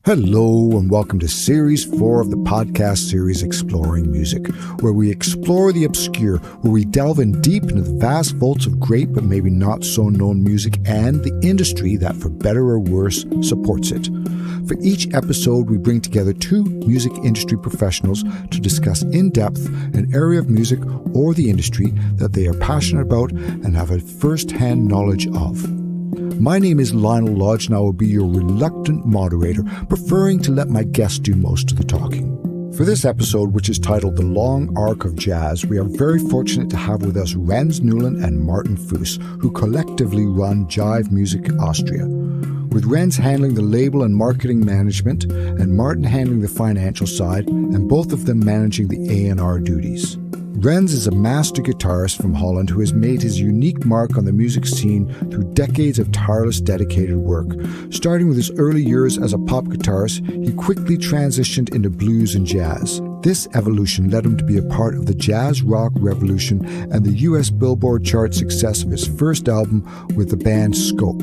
Hello and welcome to Series 4 of the podcast series Exploring Music, where we explore the obscure, where we delve in deep into the vast vaults of great but maybe not so known music and the industry that, for better or worse, supports it. For each episode, we bring together two music industry professionals to discuss in depth an area of music or the industry that they are passionate about and have a first-hand knowledge of. My name is Lionel Lodge and I will be your reluctant moderator, preferring to let my guests do most of the talking. For this episode, which is titled The Long Arc of Jazz, we are very fortunate to have with us Rens, Newland and Martin Fuss, who collectively run Jive Music Austria. With Rens handling the label and marketing management and Martin handling the financial side, and both of them managing the A&R duties. Rens is a master guitarist from Holland who has made his unique mark on the music scene through decades of tireless, dedicated work. Starting with his early years as a pop guitarist, he quickly transitioned into blues and jazz. This evolution led him to be a part of the jazz rock revolution and the USA Billboards Charts success of his first album with the band Scope.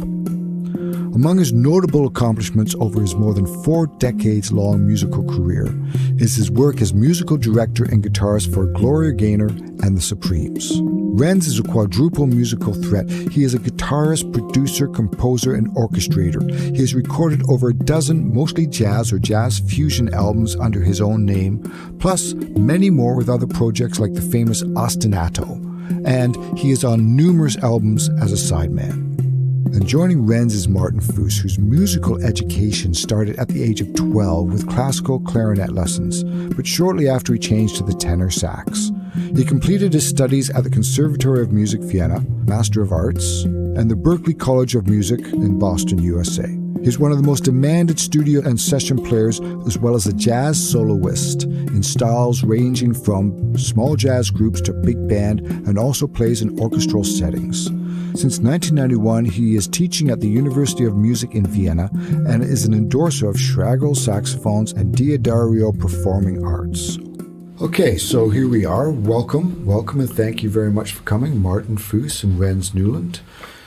Among his notable accomplishments over his more than 4 decades-long musical career is his work as musical director and guitarist for Gloria Gaynor and the Supremes. Rens is a quadruple musical threat. He is a guitarist, producer, composer, and orchestrator. He has recorded over a dozen mostly jazz or jazz fusion albums under his own name, plus many more with other projects like the famous Ostinato. And he is on numerous albums as a sideman. And joining Rens is Martin Fuss, whose musical education started at the age of 12 with classical clarinet lessons, but shortly after he changed to the tenor sax. He completed his studies at the Conservatory of Music Vienna, Master of Arts, and the Berklee College of Music in Boston, USA. He's one of the most demanded studio and session players, as well as a jazz soloist, in styles ranging from small jazz groups to big band, and also plays in orchestral settings. Since 1991, he is teaching at the University of Music in Vienna and is an endorser of Schragel saxophones and Diodario performing arts. Okay, so here we are. Welcome, and thank you very much for coming, Martin Fuss and Rens Newland.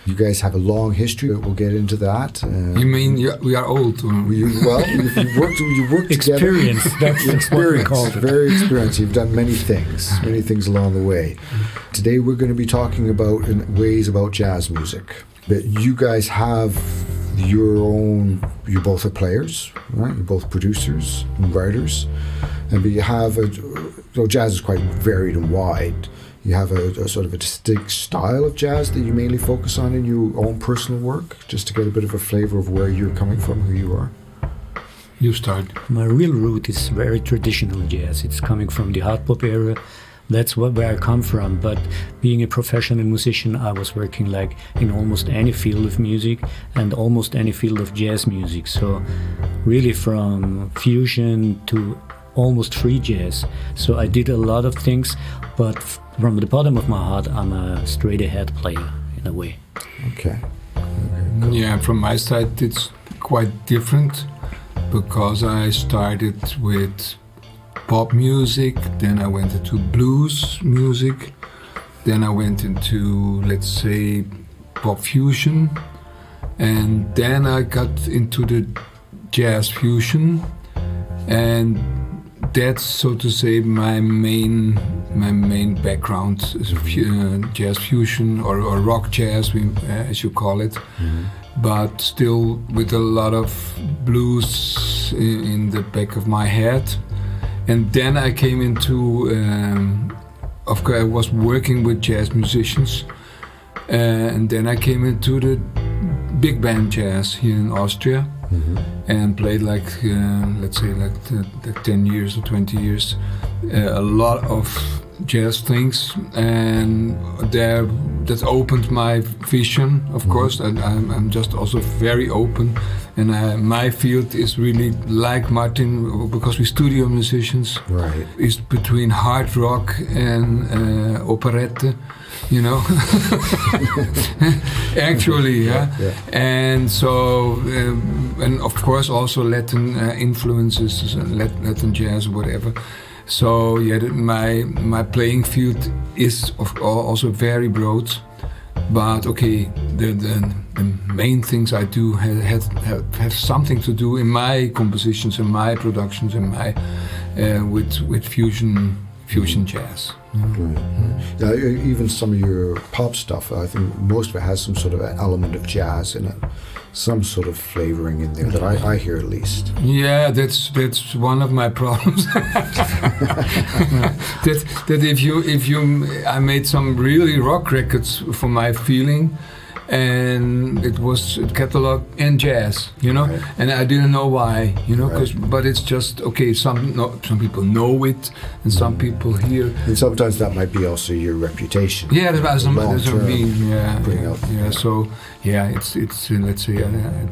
You guys have a long history. We'll get into that. You mean we are old? You've worked experience, together. That's what we call it. Very experienced. You've done many things along the way. Today we're going to be talking about ways about jazz music. But you guys have your own. You both are players, right? You're both producers and writers, but you have jazz is quite varied and wide. You have a sort of a distinct style of jazz that you mainly focus on in your own personal work, just to get a bit of a flavor of where you're coming from, who you are. You start. My real root is very traditional jazz. It's coming from the hard pop era. That's where I come from. But being a professional musician, I was working like in almost any field of music and almost any field of jazz music. So really from fusion to almost free jazz. So I did a lot of things, but from the bottom of my heart, I'm a straight-ahead player in a way. Okay. Cool. Yeah, from my side, it's quite different because I started with pop music, then I went into blues music, then I went into, let's say, pop fusion, and then I got into the jazz fusion, and that's, so to say, my main background is jazz fusion or rock jazz, as you call it, but still with a lot of blues in the back of my head. And then I came into, of course, I was working with jazz musicians, and then I came into the big band jazz here in Austria. And played like, let's say, like 10 years or 20 years, a lot of jazz things, and that opened my vision, of course. And I'm just also very open, and my field is really like Martin, because we're studio musicians. Right. It's between hard rock and operette. You know, actually, yeah. And so, and of course also Latin influences, Latin jazz, whatever. So yeah, my playing field is also very broad, But okay, the main things I do have something to do in my compositions, in my productions, in my with fusion jazz. Yeah, even some of your pop stuff, I think most of it has some sort of element of jazz in it, some sort of flavoring in there that I hear at least. Yeah, that's one of my problems. that if you I made some really rock records for my feeling, and it was catalog in jazz, Right. and I didn't know why, but it's just okay. Some people know it, and some people hear. And sometimes that might be also your reputation. Yeah, that's what I mean. Bring out. Yeah. So it's let's say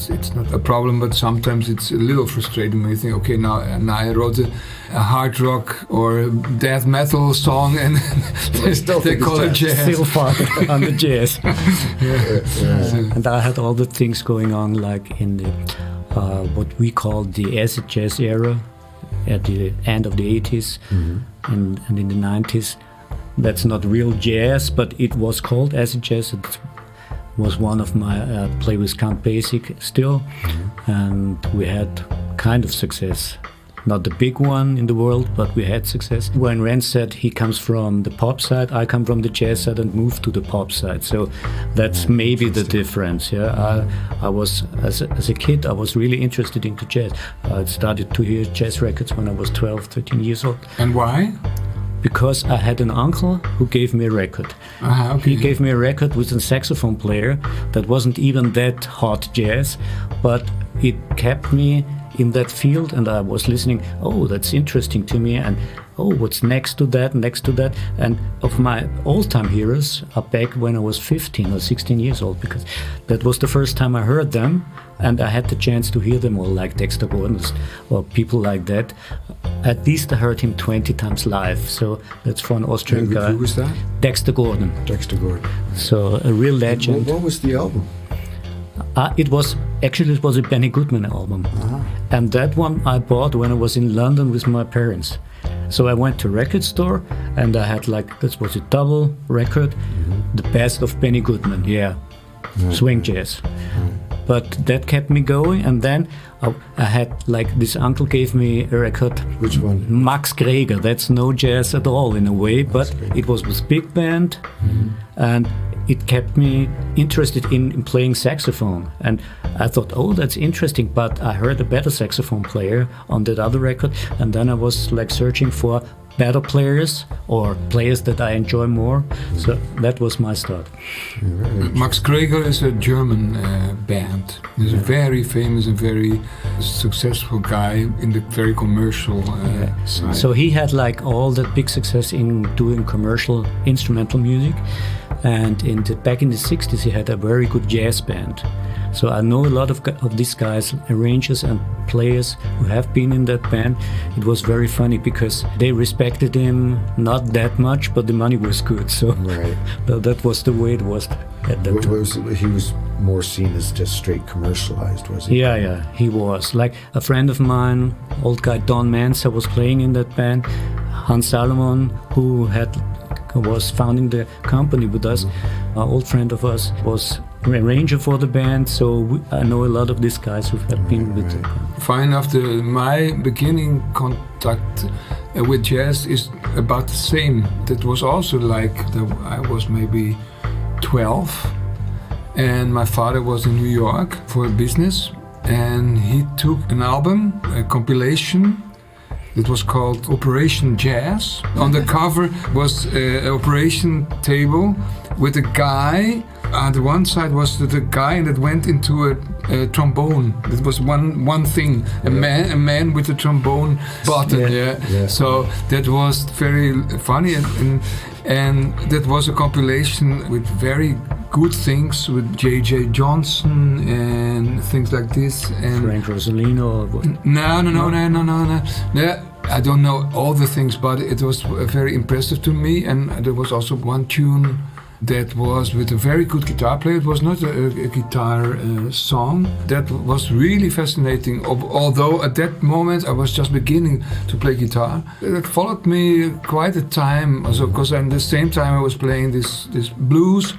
it's not a problem, but sometimes it's a little frustrating when you think, okay, now I wrote a hard rock or death metal song, and they call it jazz. Still far on the jazz. Yeah. And I had all the things going on like in the what we call the acid jazz era at the end of the 80s and in the 90s. That's not real jazz, but it was called acid jazz. It was one of my play with Count Basic still, and we had kind of success. Not the big one in the world, but we had success. When Rens said he comes from the pop side, I come from the jazz side and moved to the pop side. So that's maybe the difference. Yeah, I was as a kid, I was really interested into jazz. I started to hear jazz records when I was 12, 13 years old. And why? Because I had an uncle who gave me a record. Okay. He gave me a record with a saxophone player that wasn't even that hot jazz, but it kept me in that field, and I was listening, oh, that's interesting to me, and oh, what's next to that. And of my all-time heroes are back when I was 15 or 16 years old, because that was the first time I heard them, and I had the chance to hear them all, like Dexter Gordon or people like that. At least I heard him 20 times live, so that's for an Austrian guy. Who was that? Dexter Gordon. Dexter Gordon. So a real legend. What was the album? It was a Benny Goodman album, and that one I bought when I was in London with my parents. So I went to a record store, and I had this was a double record, the best of Benny Goodman, swing jazz. But that kept me going, and then I had this uncle gave me a record. Which one? Max Greger. That's no jazz at all in a way, but it was with big band, and it kept me interested in playing saxophone. And I thought, oh, that's interesting, but I heard a better saxophone player on that other record, and then I was searching for better players or players that I enjoy more. So that was my start. Max Greger is a German band. He's a very famous and very successful guy in the very commercial side. So he had all that big success in doing commercial instrumental music, and back in the 60s he had a very good jazz band. So I know a lot of these guys, arrangers and players who have been in that band. It was very funny because they respected him not that much, but the money was good. So that was the way it was at that time. He was more seen as just straight commercialized, was he? Yeah, he was. Like a friend of mine, old guy Don Mansa, was playing in that band. Hans Salomon, who was founding the company with us, an old friend of us, was arranger for the band, so I know a lot of these guys who have been with them. Fine enough, my beginning contact with jazz is about the same. That was also I was maybe 12, and my father was in New York for business, and he took an album, a compilation. It was called Operation Jazz. On the cover was an operation table with a guy. On the one side was the guy that went into a trombone. It was one thing, a man with a trombone button. So that was very funny, and that was a compilation with very good things with J.J. Johnson and things like this. And Frank Rosolino. No. I don't know all the things, but it was very impressive to me. And there was also one tune that was with a very good guitar player. It was not a guitar song. That was really fascinating. Although at that moment I was just beginning to play guitar. It followed me quite a time. Also, because at the same time I was playing this blues.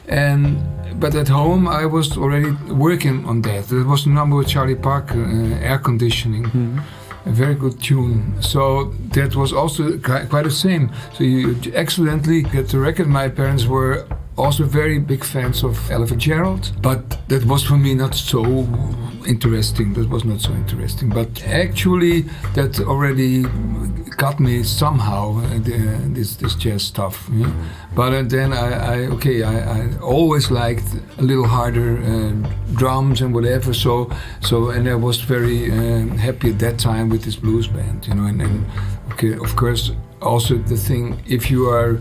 But at home I was already working on that. There was a number with Charlie Parker, air conditioning. A very good tune. So that was also quite the same. So you accidentally get the record. My parents were also very big fans of Ella Fitzgerald, but that was for me not so interesting. That was not so interesting. But actually, that already got me somehow this jazz stuff. Yeah? But then I always liked a little harder drums and whatever. So and I was very happy at that time with this blues band. And of course, also the thing, if you are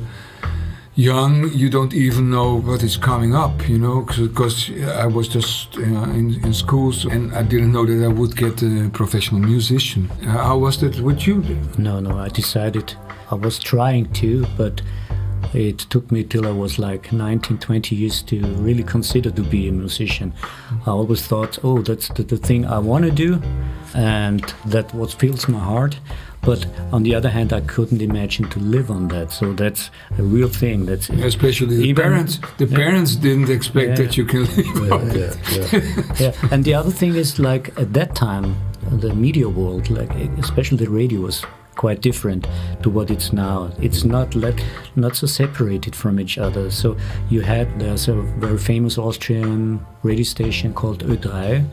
young, you don't even know what is coming up, because I was just in school, and I didn't know that I would get a professional musician. How was that with you? No, I decided I was trying to, but it took me till I was like 19, 20 years to really consider to be a musician. I always thought, that's the thing I want to do, and that what fills my heart. But on the other hand, I couldn't imagine to live on that. So that's a real thing. That's especially the parents. The parents didn't expect that you can live on it. Yeah. And the other thing is, like, at that time, the media world, like especially the radio, was quite different to what it's now. It's not so separated from each other. So there's a very famous Austrian radio station called Ö3.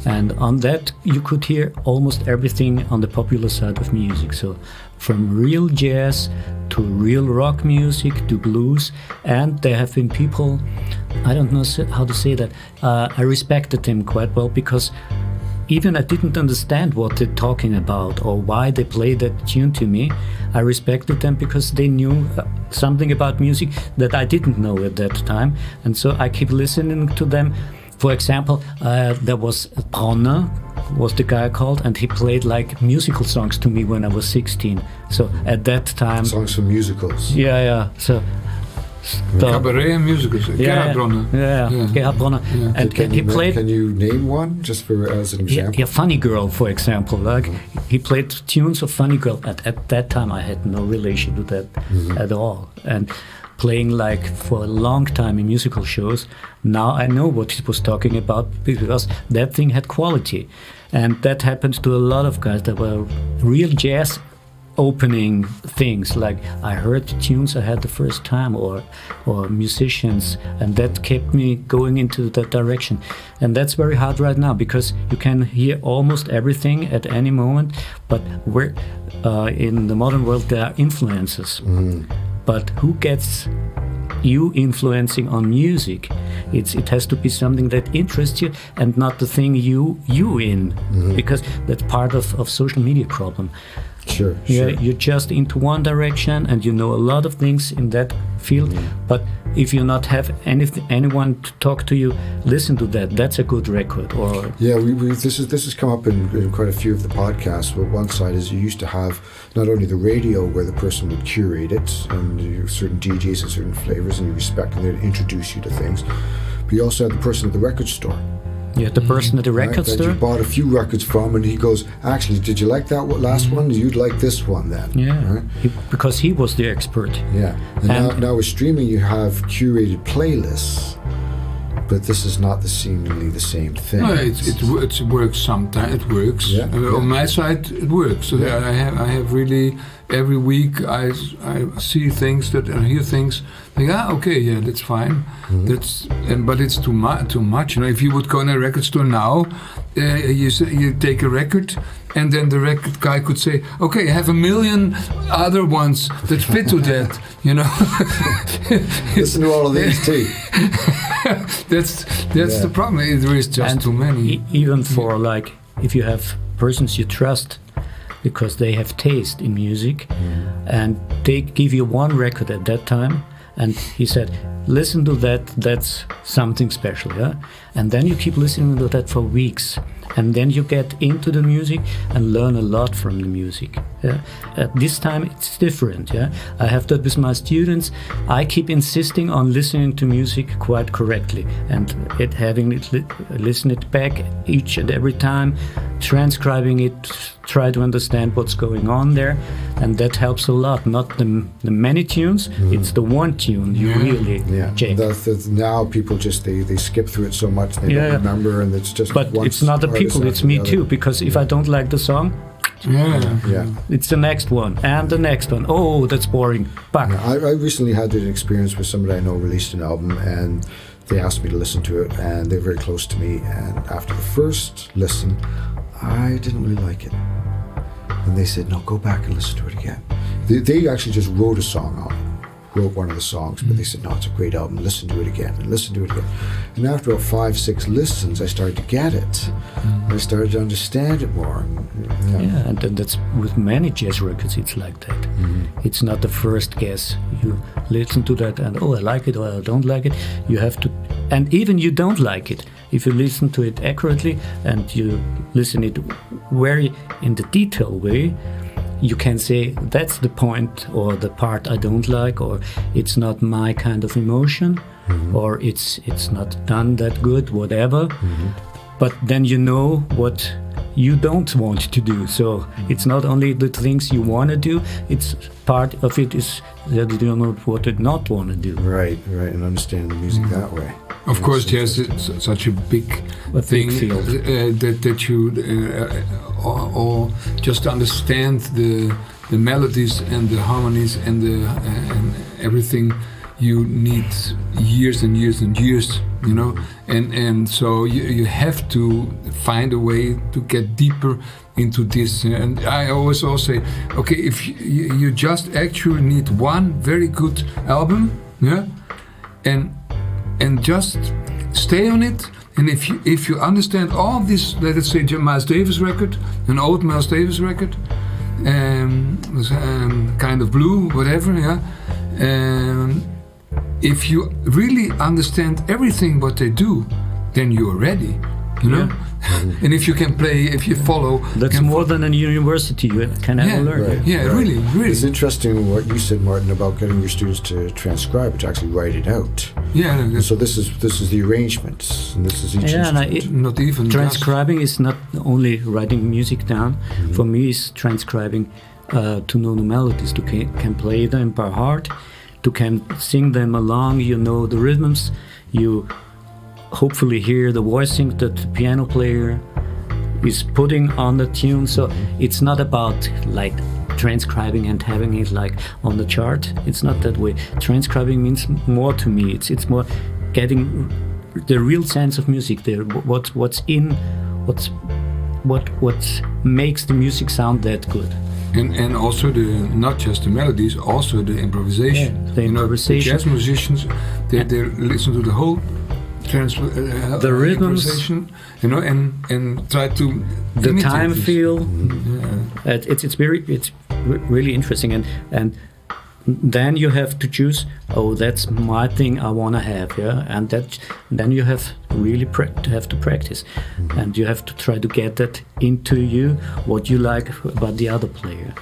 And on that, you could hear almost everything on the popular side of music. So from real jazz to real rock music to blues. And there have been people, I don't know how to say that, I respected them quite well, because even I didn't understand what they're talking about or why they played that tune to me. I respected them because they knew something about music that I didn't know at that time. And so I keep listening to them. For example, there was Bronner, was the guy called, and he played like musical songs to me when I was 16. So at that time... Songs from musicals. Yeah. So cabaret and musicals. Gerhard Bronner. Yeah, Gerhard Bronner. Yeah. And he played... Can you name one, just as an example? Yeah, Funny Girl, for example. Like he played tunes of Funny Girl. At that time, I had no relation to that at all. And playing like for a long time in musical shows, now I know what he was talking about, because that thing had quality. And that happened to a lot of guys that were real jazz opening things, like I heard tunes I had the first time, or musicians, and that kept me going into that direction. And that's very hard right now, because you can hear almost everything at any moment, but we're in the modern world there are influences. But who gets you influencing on music? It has to be something that interests you, and not the thing you in, because that's part of social media problem. Sure. You're just into one direction, and you know a lot of things in that field. But if you not have anyone to talk to you, listen to that. That's a good record. Or this has come up in quite a few of the podcasts. But one side is you used to have not only the radio where the person would curate it, and certain DJs and certain flavors, and you respect, and they'd introduce you to things. But you also had the person at the record store. Yeah, the person at the record store. That you bought a few records from, and he goes, actually, did you like that last one? You'd like this one then. Yeah, right? Because he was the expert. Yeah, and now with streaming, you have curated playlists, but this is not seemingly the same thing. No, it works sometimes. It works. Yeah. On my side, it works. So I have really, every week I see things that I hear things. Like, that's fine. But it's too much. If you would go in a record store now, you take a record, and then the record guy could say, "Okay, I have 1 million other ones that fit to that." Listen to all of these too. That's the problem. There is just too many. Even for like, if you have persons you trust, because they have taste in music, and they give you one record at that time, and he said, listen to that, that's something special, yeah? And then you keep listening to that for weeks, and then you get into the music and learn a lot from the music. Yeah? At this time, it's different, yeah? I have that with my students. I keep insisting on listening to music quite correctly, and listen it back each and every time, transcribing it, try to understand what's going on there. and that helps a lot. Not the many tunes, it's the one tune you really check. Now people just they skip through it so much they don't remember, and it's just. But it's not the people, it's me too. Because if I don't like the song, it's the next one and the next one. Oh, that's boring. Back. I recently had an experience where somebody I know released an album, and they asked me to listen to it, and they're very close to me. And after the first listen, I didn't really like it. And they said, no, go back and listen to it again. They actually just wrote a song on it, wrote one of the songs, but they said, no, it's a great album, listen to it again, and listen to it again. And after about 5-6 listens, I started to get it. I started to understand it more. And that's with many jazz records, it's like that. It's not the first guess. You listen to that and, oh, I like it, or I don't like it. You have to, and even you don't like it. If you listen to it accurately and you listen it very in the detail way, you can say that's the point or the part I don't like, or it's not my kind of emotion, or it's not done that good, whatever. But then you know what you don't want to do. So it's not only the things you want to do, it's part of it is that you know what you not want to do. Right, and understanding the music that way. Of course, jazz is such a big thing field. that you or just understand the melodies and the harmonies and everything. You need years and years and years, you know, and so you have to find a way to get deeper into this. And I always also say, okay, if you just actually need one very good album, and just stay on it. And if you understand all this, let us say Miles Davis record, an old Miles Davis record, kind of blue, whatever, if you really understand everything what they do, then you are ready, you know. And if you can play, if you follow, that's more than a university you can ever learn. Right. Really. It's interesting what you said, Martin, about getting your students to transcribe it, to actually write it out. And so this is the arrangements, and this is each instrument. Not even transcribing is not only writing music down. For me, it's transcribing to know the melodies, to can play them by heart, to can sing them along. You know the rhythms. You hopefully hear the voicing that the piano player is putting on the tune. So it's not about like transcribing and having it like on the chart. It's not that way. Transcribing means more to me. It's more getting the real sense of music there. What makes the music sound that good. And also not just the melodies, also the improvisation. The improvisation. The jazz musicians, they listen to the whole the rhythms, you know, and try to the time feel. It's really interesting, and then you have to choose. Oh, that's my thing I want to have, and then you have really have to practice, and you have to try to get that into you what you like about the other player.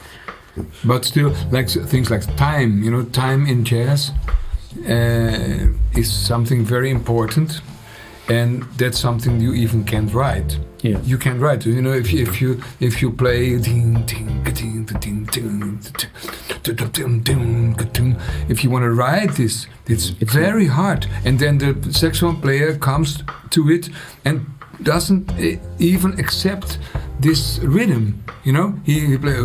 But still, like things like time, you know, time in jazz. Is something very important, and that's something you even can't write. You can't write. You know, if you play if you want to write this, it's very hard. And then the saxophone player comes to it and doesn't even accept this rhythm, you know. He plays,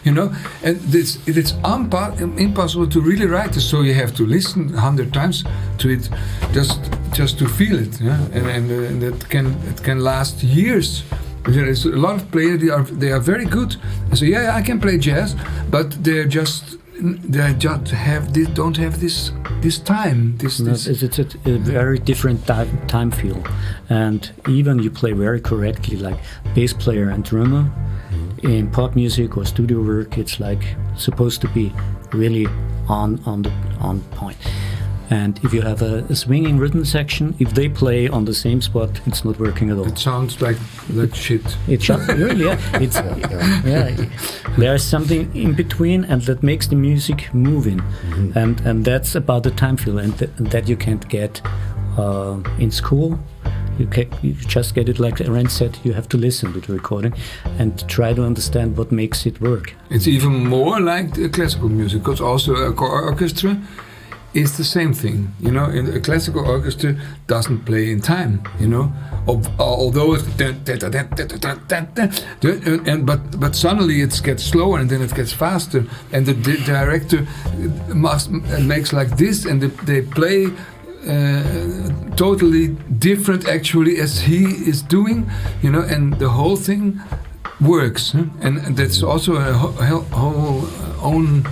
you know, and it's impossible to really write this. So you have to listen 100 times to it, just to feel it, and it can last years. There is a lot of players they are very good. I say, I can play jazz, but they just don't have this time. It's a very different time feel, and even you play very correctly, like bass player and drummer. In pop music or studio work, it's like supposed to be really on point. And if you have a swinging rhythm section, if they play on the same spot, it's not working at all. It sounds like shit. It really, It's there's something in between, and that makes the music moving, and that's about the time feel, and that you can't get in school. You just get it, like Rens said, you have to listen to the recording and try to understand what makes it work. It's even more like the classical music, because also a orchestra is the same thing, you know. In a classical orchestra doesn't play in time, you know, although it's but suddenly it gets slower and then it gets faster, and the director makes like this, and they play totally different actually as he is doing, you know, and the whole thing works, huh? And that's also a whole own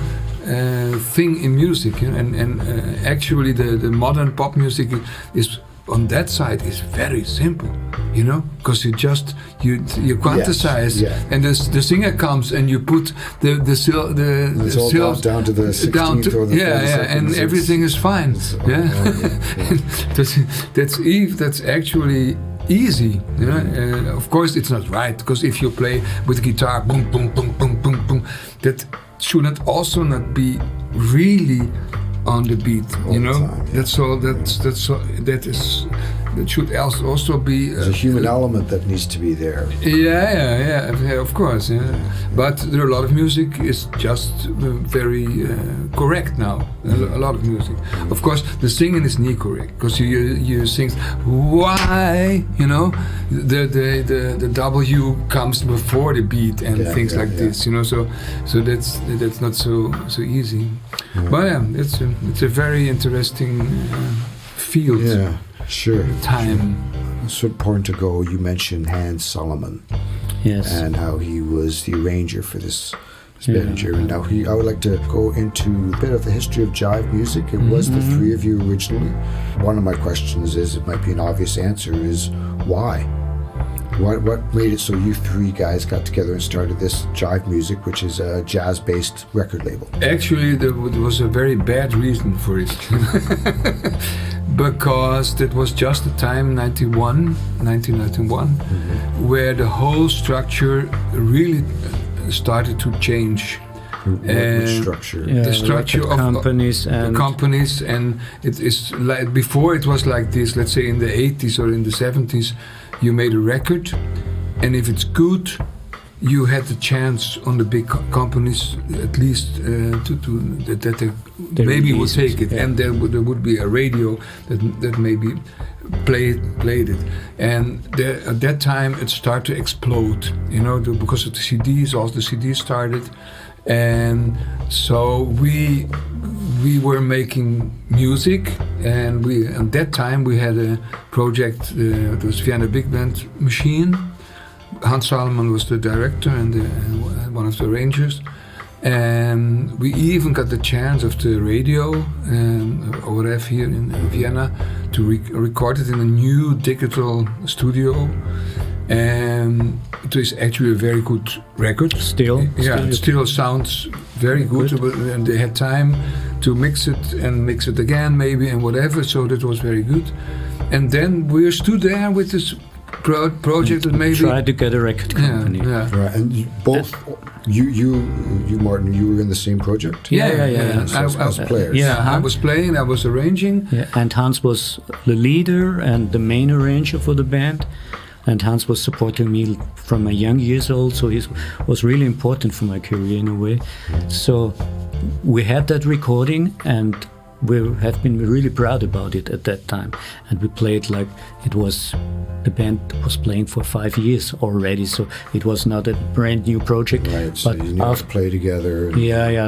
thing in music, you know? And actually the modern pop music is on that side is very simple, you know, because you quantize, and the singer comes and you put it's all down to the 16th or the 42nd, and everything is fine. That's actually easy, you know. Of course, it's not right, because if you play with guitar, boom, boom, boom, boom, boom, boom, that should not be really on the beat, you know. That should also be. There's a human element that needs to be there. Yeah, of course. Yeah. But there are a lot of music is just very correct now. A lot of music. Of course, the singing is not correct, because you sing why, you know, the W comes before the beat and things like this, you know. So that's not so easy. Yeah. But yeah, it's a very interesting field. Yeah. Sure. Time. A certain point ago, you mentioned Hans Solomon. Yes. And how he was the arranger for this Benninger. And now I would like to go into a bit of the history of jive music. It was the three of you originally. One of my questions is, it might be an obvious answer, is why? What made it so you three guys got together and started this Jive Music, which is a jazz-based record label? Actually, there was a very bad reason for it. Because that was just the time, 1991, where the whole structure really started to change. Which structure? The structure of companies and it is like before. It was like this. Let's say in the 80s or in the 70s, you made a record, and if it's good, you had the chance on the big companies at least that they maybe would take it, and there would be a radio that maybe played it, and at that time it started to explode, you know, because of the CDs. Also the CDs started, and so we were making music, and at that time we had a project. It was Vienna Big Band Machine. Hans Solomon was the director and one of the arrangers, and we even got the chance of the radio ORF here in Vienna to record it in a new digital studio, and it is actually a very good record. It still sounds very good, and they had time to mix it again maybe and whatever, so that was very good. And then we stood there with this project that maybe try to get a record company. Right, and you Martin, you were in the same project. As players. I was playing, I was arranging. And Hans was the leader and the main arranger for the band. And Hans was supporting me from my young years old, so he was really important for my career in a way. So we had that recording, and we have been really proud about it at that time. And we played like it was, the band was playing for 5 years already, so it was not a brand new project. Right, so you need to play together.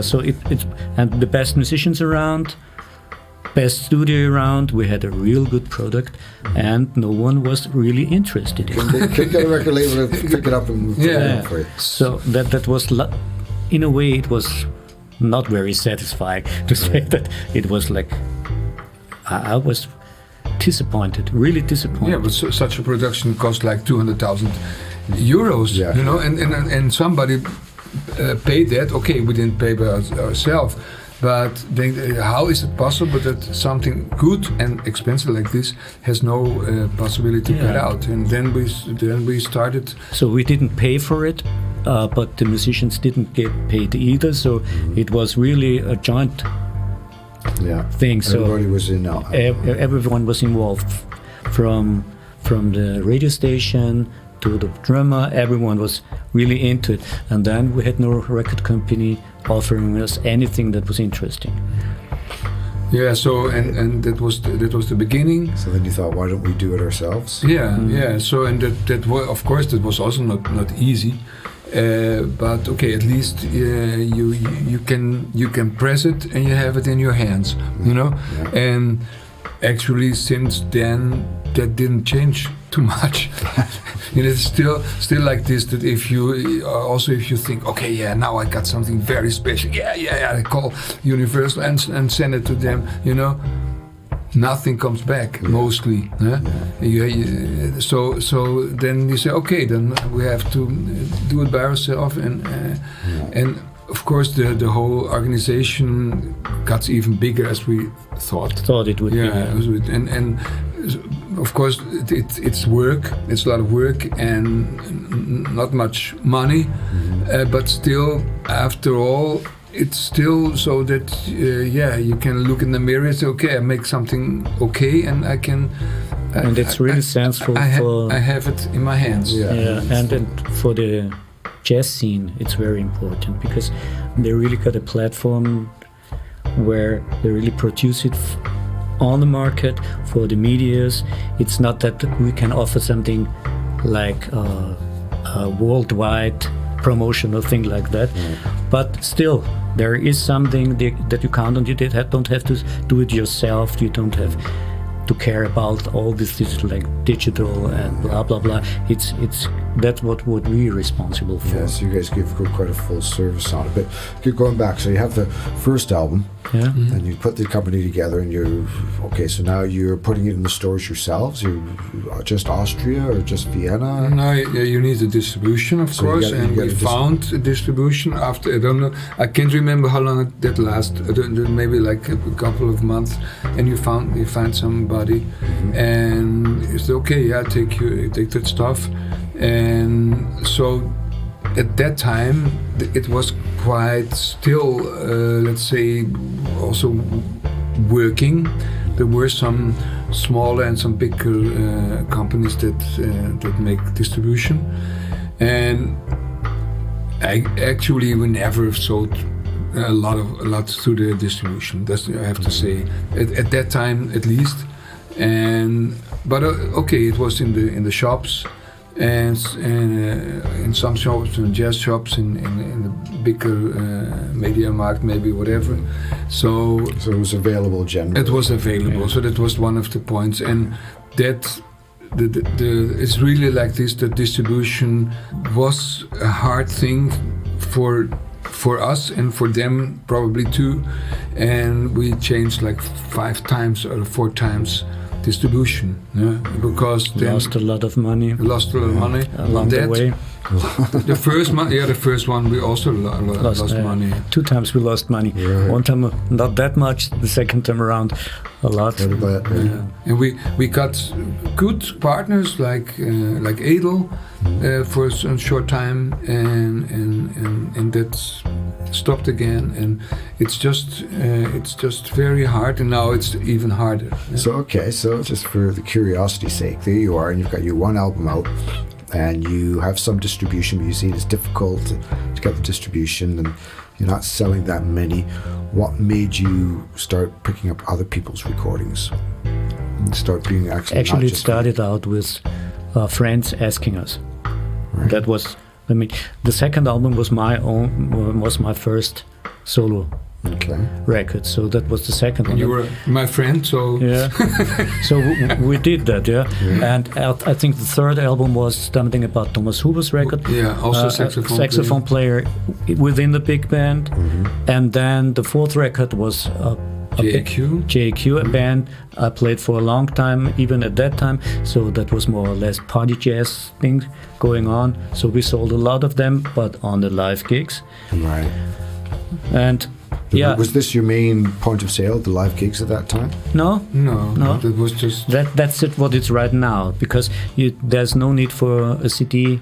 So it's and the best musicians around, best studio around. We had a real good product, and no one was really interested in it. Could get a record label to pick it up and put it in for it. So that was, in a way, it was not very satisfying to say that. It was like, I was disappointed, really disappointed. Yeah, but such a production cost like 200,000 euros, you know, and somebody paid that. Okay, we didn't pay by ourselves, but how is it possible that something good and expensive like this has no possibility to get out? And then we started. So we didn't pay for it. But the musicians didn't get paid either, so it was really a joint thing. So everybody was in. Everyone was involved, from from the radio station to the drummer. Everyone was really into it. And then we had no record company offering us anything that was interesting. Yeah, so and that was the beginning. So then you thought, why don't we do it ourselves? Yeah. So and that was, of course, that was also not easy. But okay, at least you can press it and you have it in your hands, you know. Yeah. And actually, since then, that didn't change too much. It's still like this. That if you think, okay, yeah, now I got something very special. I call Universal and send it to them. You know, nothing comes back mostly. So then you say, okay, then we have to do it by ourselves, and of course the whole organization got even bigger as we thought it would be. And of course it's work. It's a lot of work and not much money, but still, after all, it's still so that you can look in the mirror and say, okay, I make something okay, and I can. And it's really sensible. I have it in my hands. And for the jazz scene, it's very important because they really got a platform where they really produce it on the market for the medias. It's not that we can offer something like a worldwide promotional thing like that, but still there is something that you count on. You don't have to do it yourself. You don't have to care about all this digital and blah blah blah. It's that's what we're responsible for. Yeah, so you guys give quite a full service on it. But keep going back. So you have the first album, and you put the company together, and so now you're putting it in the stores yourselves. You just Austria or just Vienna? No, you need a distribution, of course, and we found a distribution after, I don't know, I can't remember how long that lasted. Maybe like a couple of months, and you find somebody, and you say, okay, take that stuff. And so at that time it was quite still, let's say, also working. There were some smaller and some bigger companies that make distribution, and we never sold a lot through the distribution. That's, I have to say, at that time at least. But it was in the shops. And in some shops, in jazz shops, in the bigger media market, maybe whatever. So it was available generally. It was available, so that was one of the points, and that it's really like this. The distribution was a hard thing for us and for them probably too, and we changed like 5 times or 4 times. Distribution, because we lost a lot of money. Along the way. The first one we also lost money. 2 times we lost money. Right. One time not that much. The second time around, a lot. And we got good partners like Edel for a short time, and that's stopped again, and it's just very hard, and now it's even harder. So just for the curiosity's sake, there you are, and you've got your one album out, and you have some distribution, but you see it's difficult to get the distribution, and you're not selling that many. What made you start picking up other people's recordings and start being actually it started out with friends asking us. Right. That was, the second album was my first solo record, so that was the second one. You were my friend, so so we did that, and I think the third album was something about Thomas Huber's record. Also saxophone player within the big band, and then the fourth record was JQ, a band I played for a long time, even at that time. So that was more or less party jazz things going on. So we sold a lot of them, but on the live gigs. Right. And was this your main point of sale, the live gigs at that time? No. That was just that's what it's right now, because there's no need for a CD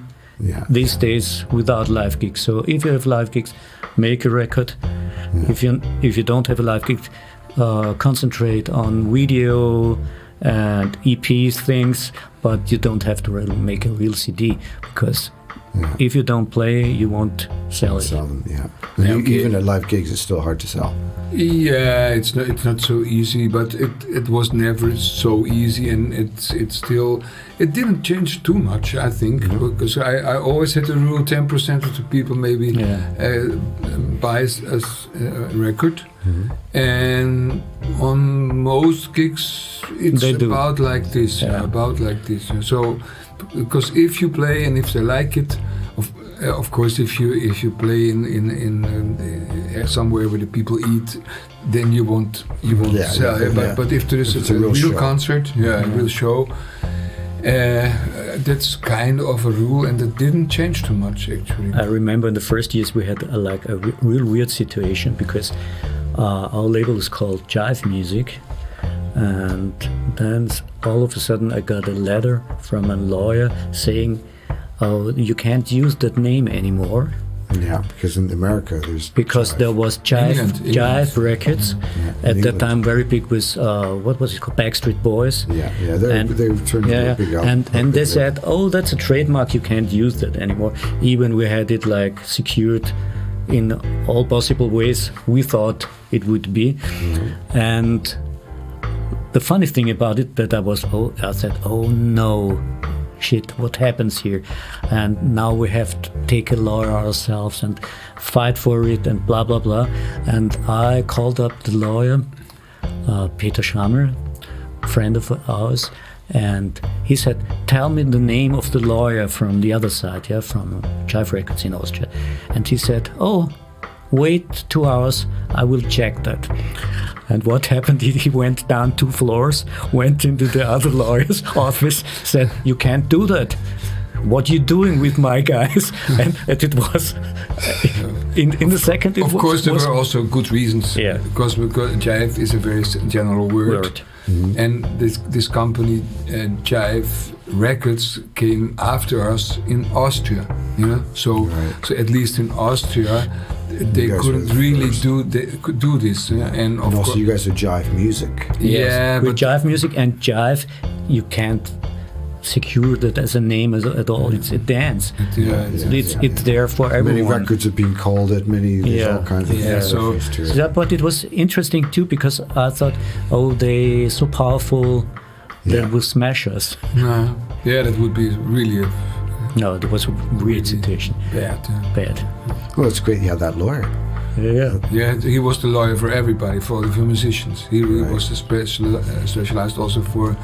these days without live gigs. So if you have live gigs, make a record. If you don't have a live gig, concentrate on video and EPs things, but you don't have to really make a real CD, because if you don't play, you won't sell it. Sell them, yeah. And even at live gigs, it's still hard to sell. Yeah, it's not so easy, but it was never so easy, and it didn't change too much, I think, because I always had the rule 10% of the people maybe buys a record, and on most gigs it's about like this, So, because if you play and if they like it, of course, if you play in somewhere where the people eat, then you won't sell. But if there is a real concert, a real show, that's kind of a rule, and it didn't change too much actually. I remember in the first years we had a real weird situation, because our label is called Jive Music, and then all of a sudden I got a letter from a lawyer saying, "Oh, you can't use that name anymore." Yeah, because in America because there was Jive Records at that time, very big with what was it called, Backstreet Boys. They turned into a big album. And they said, "Oh, that's a trademark. You can't use that anymore." Even we had it like secured in all possible ways we thought it would be, and the funny thing about it that I said, "Oh no. Shit, what happens here?" And now we have to take a lawyer ourselves and fight for it and blah blah blah. And I called up the lawyer, Peter Schrammel, friend of ours, and he said, "Tell me the name of the lawyer from the other side, from Jive Records in Austria." And he said, "Oh, wait 2 hours, I will check that." And what happened? He went down 2 floors, went into the other lawyer's office, said, "You can't do that. What are you doing with my guys?" And it was, in the second... Of course, there were also good reasons. Yeah. Because Jive is a very general word. And this company, Jive Records, came after us in Austria. So at least in Austria, they couldn't really do this, and also you guys are Jive Music. Yeah, with Jive Music and Jive, you can't secure that as a name at all. It's a dance. It's there for everyone. Many records have been called it. There's all kinds of but it was interesting too, because I thought, they're so powerful, they will smash us. That would be really No, it was a weird situation. Bad. Well, it's great you have that lawyer. Yeah, he was the lawyer for everybody, for musicians. He was specialized also for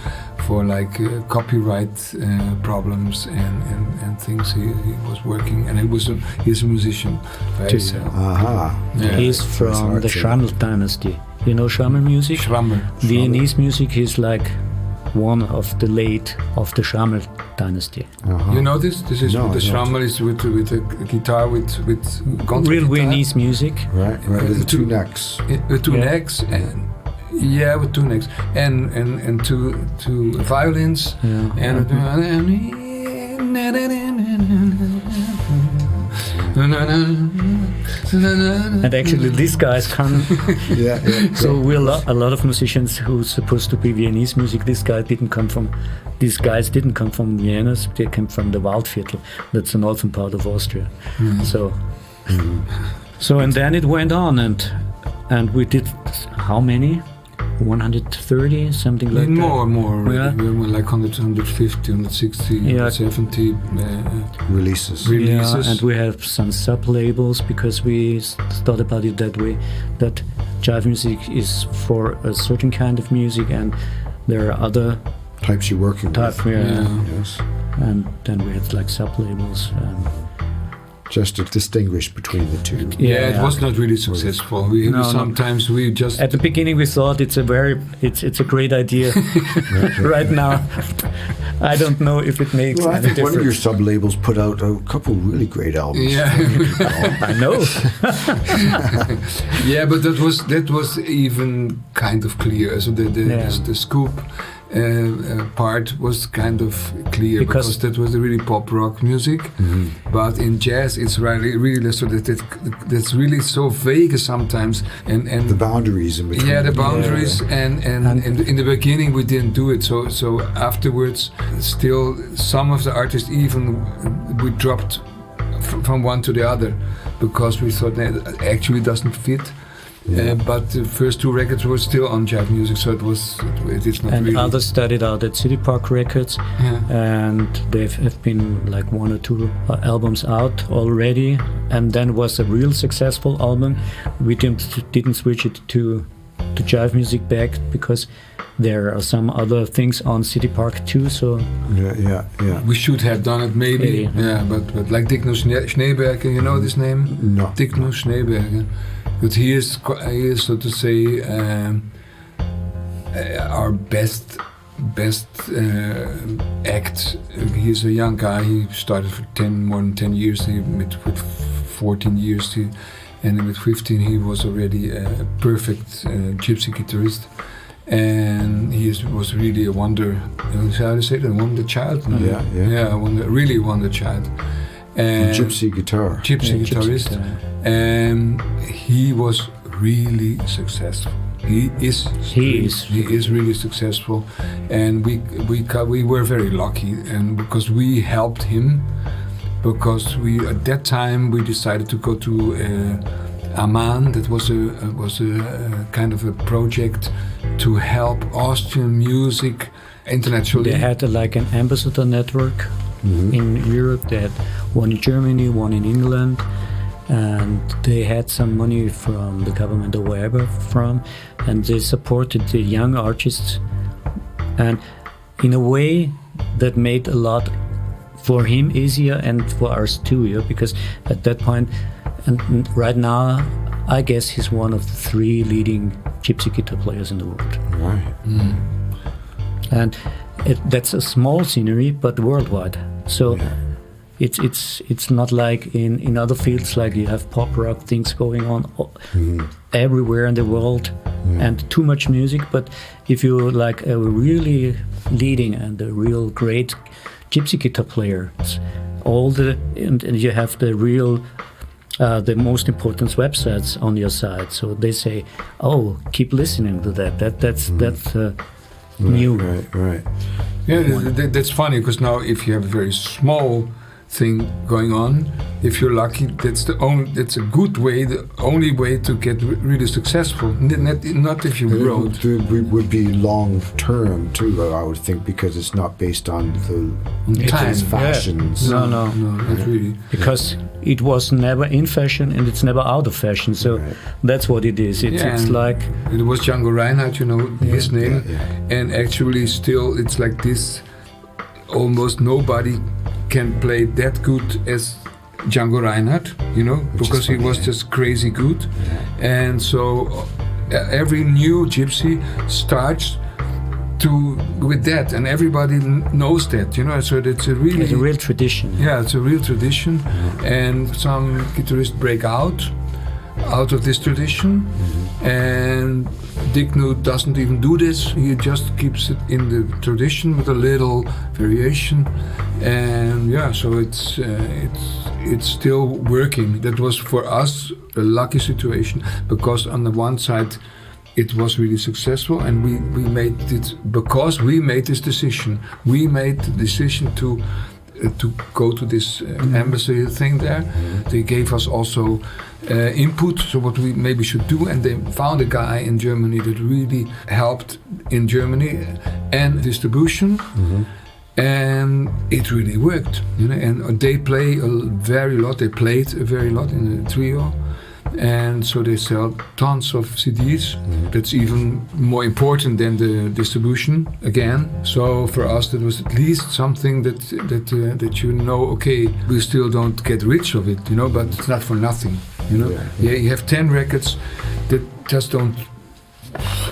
like copyright problems and things. He was working, and he's a musician by himself. He's from the Schrammel dynasty. You know Schrammel music? Schrammel. Viennese music is like one of the late of the Schrammel dynasty. You know this? This is the Schrammel is with a guitar with real Viennese music. Right. With 2 necks. With 2 necks and with 2 necks and two violins and actually these guys come. So we're a lot of musicians who's supposed to be Viennese music. These guys didn't come from Vienna. They came from the Waldviertel. That's the northern part of Austria. So and then it went on, and we did how many? 130, something like that. More. Yeah. We were like 150, 160, 70 releases. And we have some sub-labels, because we thought about it that way, that Jive music is for a certain kind of music, and there are other types you're working with. Yes. And then we had like sub-labels. Just to distinguish between the two. It was not really successful. Sometimes we just... At the beginning we thought it's a great idea. Right now, I don't know if it makes any difference. One of your sub-labels put out a couple really great albums. Yeah. I know. But that was even kind of clear. So the scoop part was kind of clear because that was really pop rock music. But in jazz, it's really so that's really so vague sometimes, and the boundaries in between. Yeah, the boundaries, and in the beginning we didn't do it. So afterwards, still some of the artists even we dropped from one to the other because we thought that it actually doesn't fit. But the first 2 records were still on Jive Music, so it is not and really. others started out at City Park Records, and there have been like 1 or 2 albums out already, and then was a real successful album. We didn't switch it to Jive Music back because there are some other things on City Park too. So yeah. We should have done it maybe. But like Dickno Schneeberger, you know this name? No. Dickno Schneeberger. But he is, so to say, our best act. He's a young guy. He started for more than 10 years. With 14 years, and with 15 he was already a perfect gypsy guitarist. And he was really a wonder. How to say that? A wonder child. Really a wonder child. Gypsy guitarist, and he was really successful. He is really successful, and we were very lucky, and because we helped him, because at that time we decided to go to Amman. That was a kind of a project to help Austrian music internationally. They had like an ambassador network. In Europe. They had one in Germany, one in England, and they had some money from the government or wherever from, and they supported the young artists, and in a way that made a lot for him easier and for us too, because at that point, and right now, I guess he's one of the 3 leading gypsy guitar players in the world. Right. And that's a small scenery, but worldwide. So it's not like in other fields, like you have pop rock things going on everywhere in the world and too much music. But if you're like a really leading and a real great gypsy guitar player, and you have the real the most important websites on your side, so they say, "Oh, keep listening to that. That's new." Right. Yeah, that's funny because now if you have a very small thing going on, if you're lucky, that's a good way, the only way to get really successful. Not if you wrote. It would be long term too, I would think, because it's not based on the time, fashions. No, not really. Because it was never in fashion and it's never out of fashion. So that's what it is. It's like it was Django Reinhardt, his name, and actually still it's like this. Almost nobody can play that good as Django Reinhardt, because he was just crazy good. And so every new gypsy starts with that, and everybody knows that, so it's a real tradition. Yeah, it's a real tradition, and some guitarists break out of this tradition, and Dickno doesn't even do this. He just keeps it in the tradition with a little variation, and so it's still working. That was for us a lucky situation, because on the one side it was really successful, and we made it because we made this decision. We made the decision to go to this embassy thing there. They gave us also input, so what we maybe should do, and they found a guy in Germany that really helped in Germany and distribution, and it really worked. And they play a very lot. They played a very lot in the trio. And so they sell tons of CDs. That's even more important than the distribution again. So for us, that was at least something that okay, we still don't get rich of it, but it's not for nothing, you have 10 records that just don't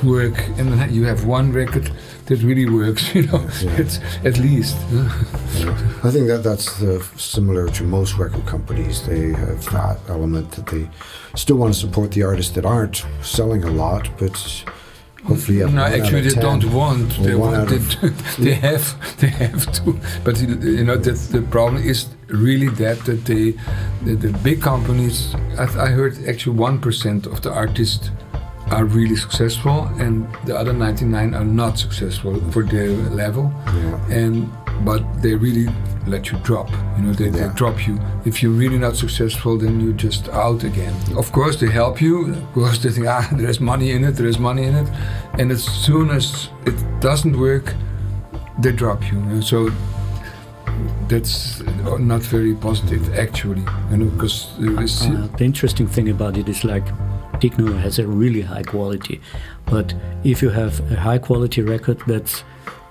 work, and then you have one record that really works, it's at least. I think that's similar to most record companies. They have that element that they still want to support the artists that aren't selling a lot, but Hopefully, you have no, 1 out actually, of they 10. don't want. Or They 1 want. out of- They have to. But you know, that's the problem is really that the big companies. I heard actually 1% of the artists are really successful, and the other 99 are not successful for their level. Yeah. But they really let you drop. You know, they drop you. If you're really not successful, then you're just out again. Of course, they help you. Of course, they think, there's money in it. And as soon as it doesn't work, they drop you. And so that's not very positive, actually. You know, because there is. The interesting thing about it is like techno has a really high quality, but if you have a high quality record, that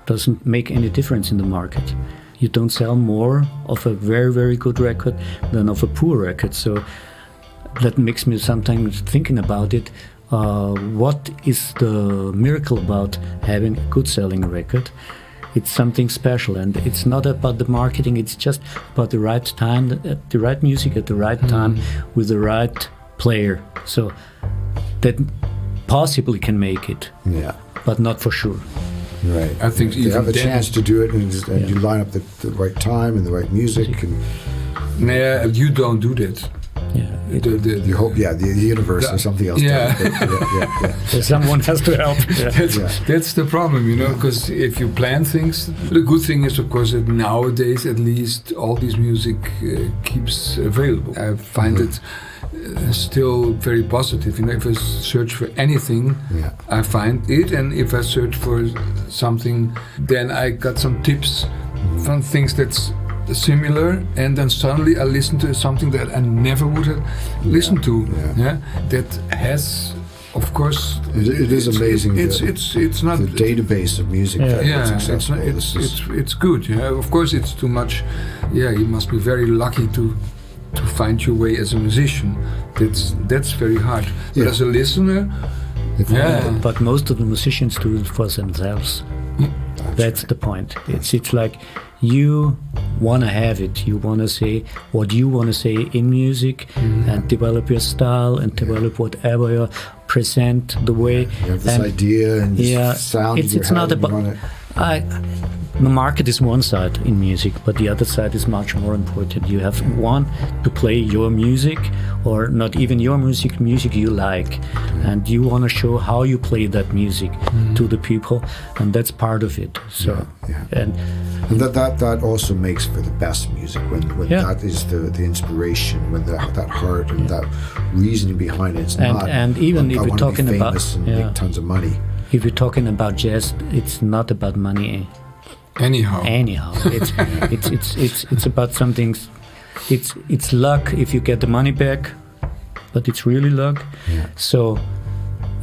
doesn't make any difference in the market. You don't sell more of a very, very good record than of a poor record. So that makes me sometimes thinking about it. What is the miracle about having a good selling record? It's something special, and it's not about the marketing. It's just about the right time, the right music at the right time with the right player. So that possibly can make it, but not for sure. Right. I think you have a chance to do it, and you line up the right time and the right music. And you don't do that. Yeah. You hope, the universe or something else. Yeah. So someone has to help. That's the problem, you know, because if you plan things, the good thing is, of course, that nowadays at least all this music keeps available. I find it still very positive. You know, if I search for anything, I find it, and if I search for something, then I got some tips from things that's similar, and then suddenly I listen to something that I never would have listened to. That has, of course, it is amazing. It's not the database of music. It's good. Yeah, of course, it's too much. Yeah, you must be very lucky to find your way as a musician. That's very hard. But as a listener, But most of the musicians do it for themselves. That's the point. It's like you want to have it. You want to say what you want to say in music, and develop your style and develop whatever you present the way. You have this idea and this sound. It's not about. The market is one side in music, but the other side is much more important. You have to play your music, or not even your music you like, and you want to show how you play that music to the people, and that's part of it. So, and that also makes for the best music when that is the inspiration, when that heart and that reasoning behind it. It's not. And even if you're talking about make tons of money. If you're talking about jazz, it's not about money. Anyhow, it's about something. It's luck if you get the money back, but it's really luck. So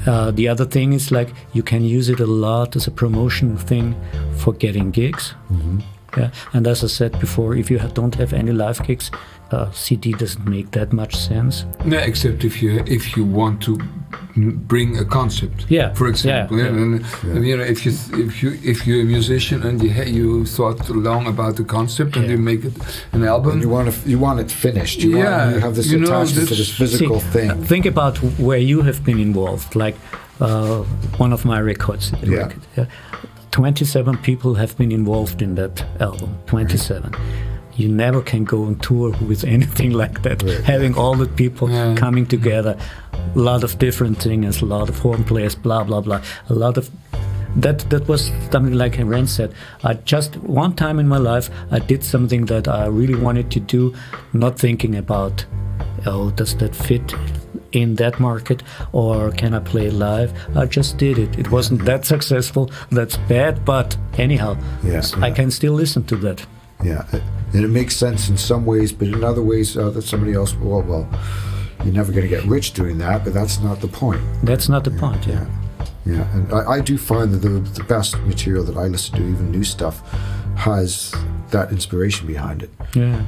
the other thing is like you can use it a lot as a promotion thing for getting gigs. And as I said before, if you don't have any live gigs, CD doesn't make that much sense. No, except if you want to bring a concept. For example. And, you know, if you're a musician and you thought long about the concept and you make it an album, and you want it finished. You have this attachment to this physical thing. Think about where you have been involved. Like one of my records. 27 people have been involved in that album. 27. You never can go on tour with anything like that. Having all the people coming together, a lot of different singers, a lot of horn players, blah blah blah. A lot of that was something like Rens said. I just one time in my life I did something that I really wanted to do, not thinking about, does that fit in that market, or can I play live? I just did it. It wasn't that successful. That's bad, but anyhow, I can still listen to that. And it makes sense in some ways, but in other ways that somebody else, well, you're never going to get rich doing that, but that's not the point. That's not the point, And I do find that the best material that I listen to, even new stuff, has that inspiration behind it. And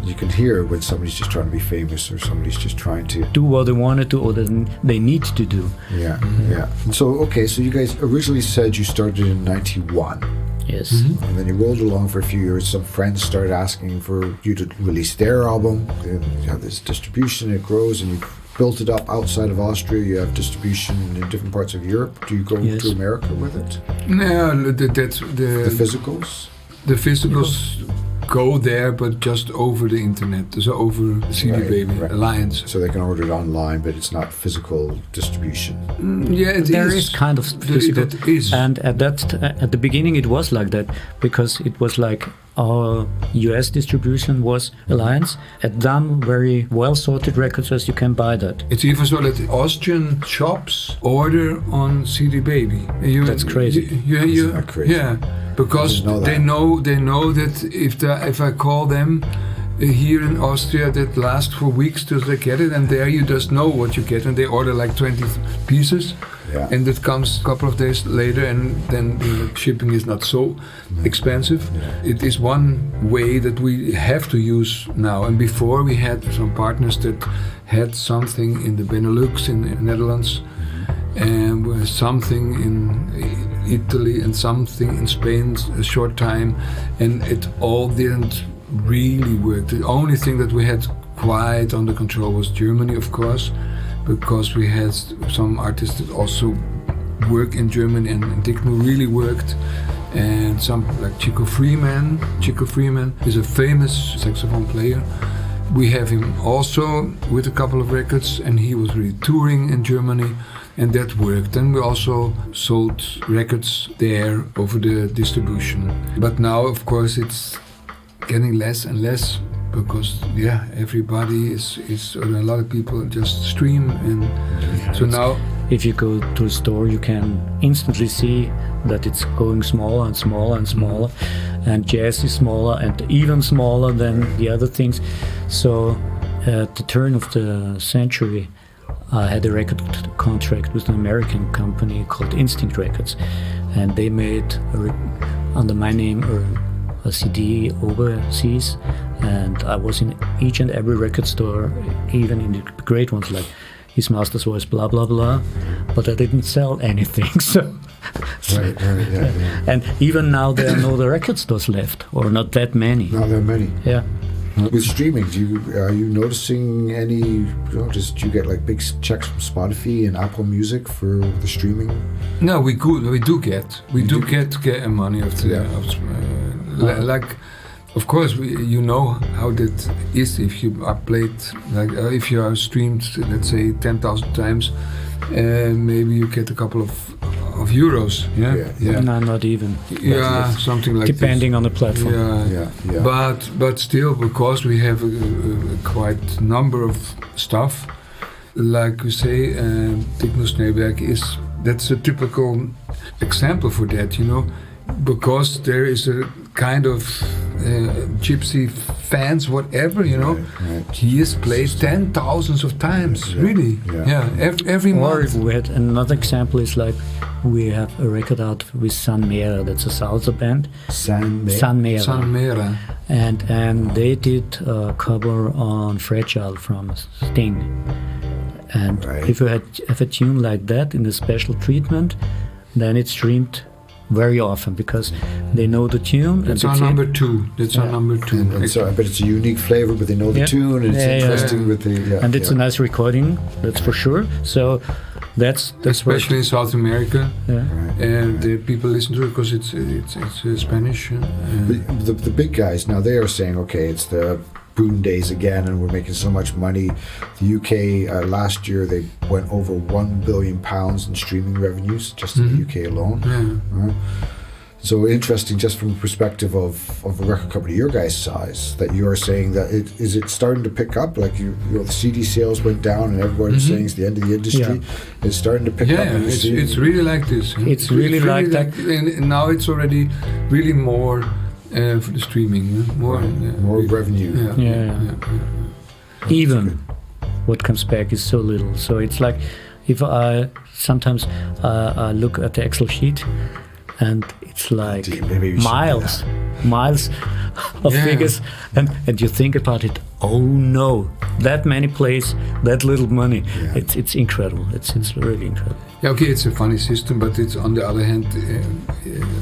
you can hear when somebody's just trying to be famous, or somebody's just trying to do what they want to do, or they need to do. And so you guys originally said you started in 91. Yes. And then you rolled along for a few years. Some friends started asking for you to release their album. And you have this distribution, it grows, and you built it up outside of Austria. You have distribution in different parts of Europe. Do you go Yes. to America with it? No, that's The physicals? The physicals go there, but just over the internet, so over CD Baby Alliance. So they can order it online, but it's not physical distribution. Yeah, it There is kind of physical, It is. and at the beginning it was like that, because it was like our US distribution was Alliance. At them, very well sorted records, as you can buy that. It's even so that Austrian shops order on CD Baby. That's crazy. Isn't that crazy? Yeah, because I didn't they know know that if I call them here in Austria, that lasts for weeks till they get it, and there you just know what you get, and they order like 20 pieces. Yeah. And it comes a couple of days later, and then shipping is not so expensive. Yeah. It is one way that we have to use now. And before we had some partners that had something in the Benelux, in the Netherlands, and something in Italy, and something in Spain a short time, and it all didn't really work. The only thing that we had quite under control was Germany, of course, because we had some artists that also work in Germany, and techno really worked, and some like Chico Freeman. Chico Freeman is a famous saxophone player. We have him also with a couple of records, and he was really touring in Germany, and that worked. And we also sold records there over the distribution. But now, of course, it's getting less and less, because everybody is a lot of people just stream, and so now If you go to a store, you can instantly see that it's going smaller and smaller and smaller, and jazz is smaller and even smaller than the other things. So at the turn of the century, I had a record contract with an American company called Instinct Records, and they made under my name a CD overseas, and I was in each and every record store, even in the great ones like His Master's Voice, blah blah blah, but I didn't sell anything. So Right, yeah. and even now there are no other record stores left, or not that many. Not that many. Yeah. With streaming, are you noticing any? Do you get like big checks from Spotify and Apple Music for the streaming? no, we do get money of the like. Of course, you know how that is if you are played, like if you are streamed, let's say 10,000 times, maybe you get a couple of euros. Yeah. No, not even. Yeah, something like depending on the platform. Yeah. But still, because we have a quite number of stuff, like we say, Techno Sneeuwberg that's a typical example for that, because there is a kind of gypsy fans, whatever, Right. He is played 10,000s of times, really. Yeah. Every Or month. we had another example is like we have a record out with San Mera, that's a salsa band. San Mera. San Mera. And they did a cover on Fragile from Sting. And Right. if you have a tune like that in a special treatment, then it's streamed very often because they know the tune. That's and our number two. That's our number two. And so, but it's a unique flavor, but they know the Yeah. tune, and it's Yeah, interesting with the. and it's a nice recording, that's for sure. So that's Especially in South America, yeah. and the people listen to it because it's Spanish. The big guys now, they are saying, okay, it's the boom days again, and we're making so much money. The UK last year they went over £1 billion in streaming revenues just in the UK alone. Yeah. So interesting, just from the perspective of a record company your guys' size, that you are saying that is it starting to pick up? Like the CD sales went down, and everybody's saying it's the end of the industry. Yeah. It's starting to pick up. Yeah, it's really like this. It's really like that. And now it's already really more for the streaming. More revenue. Yeah. Even what comes back is so little. So it's like if I sometimes I look at the Excel sheet, and it's like Maybe we should miles of figures, and you think about it. Oh no, that many plays, that little money. Yeah. It's incredible. It's really incredible. Yeah, okay, it's a funny system, but it's on the other hand,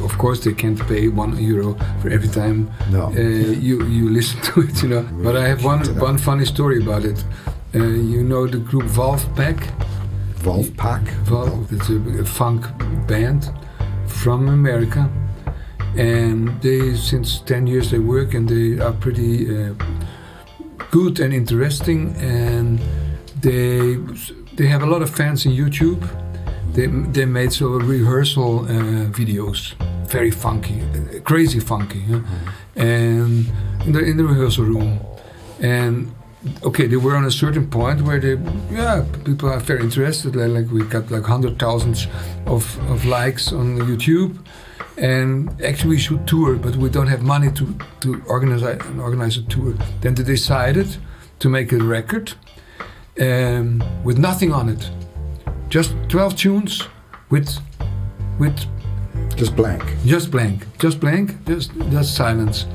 of course, they can't pay €1 for every time No. you listen to it, But I have one funny story about it. You know the group Wolfpack? Wolfpack? Wolf, it's a funk band from America. And they, since 10 years they work, and they are pretty good and interesting, and they have a lot of fans in YouTube. They made rehearsal videos, very funky, crazy funky, and in the rehearsal room. And okay, they were on a certain point where people are very interested. Like we got like 100,000 of likes on YouTube, and actually we should tour, but we don't have money to organize a tour. Then they decided to make a record with nothing on it, just 12 tunes with just blank, just silence.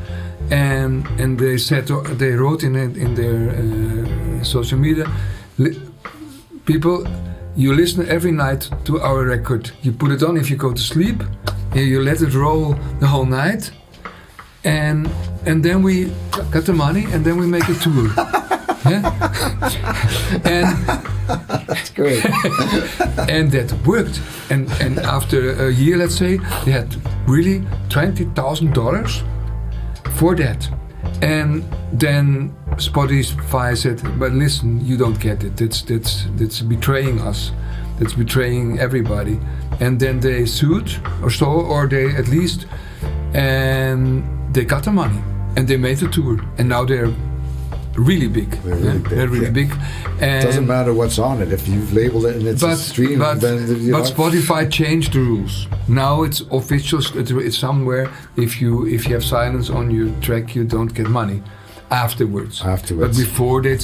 And they said, they wrote in their social media, people, you listen every night to our record. You put it on if you go to sleep, and you let it roll the whole night, and then we got the money, and then we make a tour. And that's great. And that worked. And after a year, let's say, they had really $20,000 for that. And then Spotify said, but listen, you don't get it. That's betraying us. That's betraying everybody. And then they sued or they at least, and they got the money and they made the tour. And now they're really big. They're really big. And it doesn't matter what's on it if you've labeled it and it's a stream. But Spotify changed the rules. Now it's official. It's somewhere. If you have silence on your track, you don't get money. Afterwards. But before they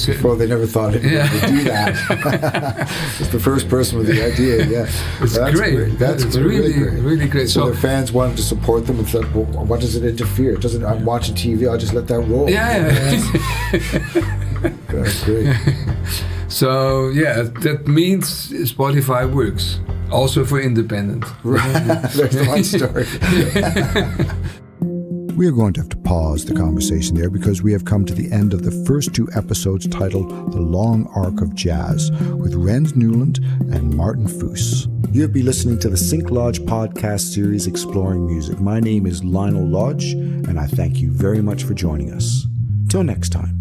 never thought it would do that. It's the first person with the idea. Yeah, it's great. That's really great. So their fans wanted to support them and said, well, what does it interfere? I'm watching TV. I'll just let that roll. Yeah. That's great. So that means Spotify works also for independent. There's the one story. We are going to have to pause the conversation there because we have come to the end of the first two episodes titled The Long Arc of Jazz with Rens Newland and Martin Fuss. You'll be listening to the SyncLodge podcast series Exploring Music. My name is Lionel Lodge, and I thank you very much for joining us. Till next time.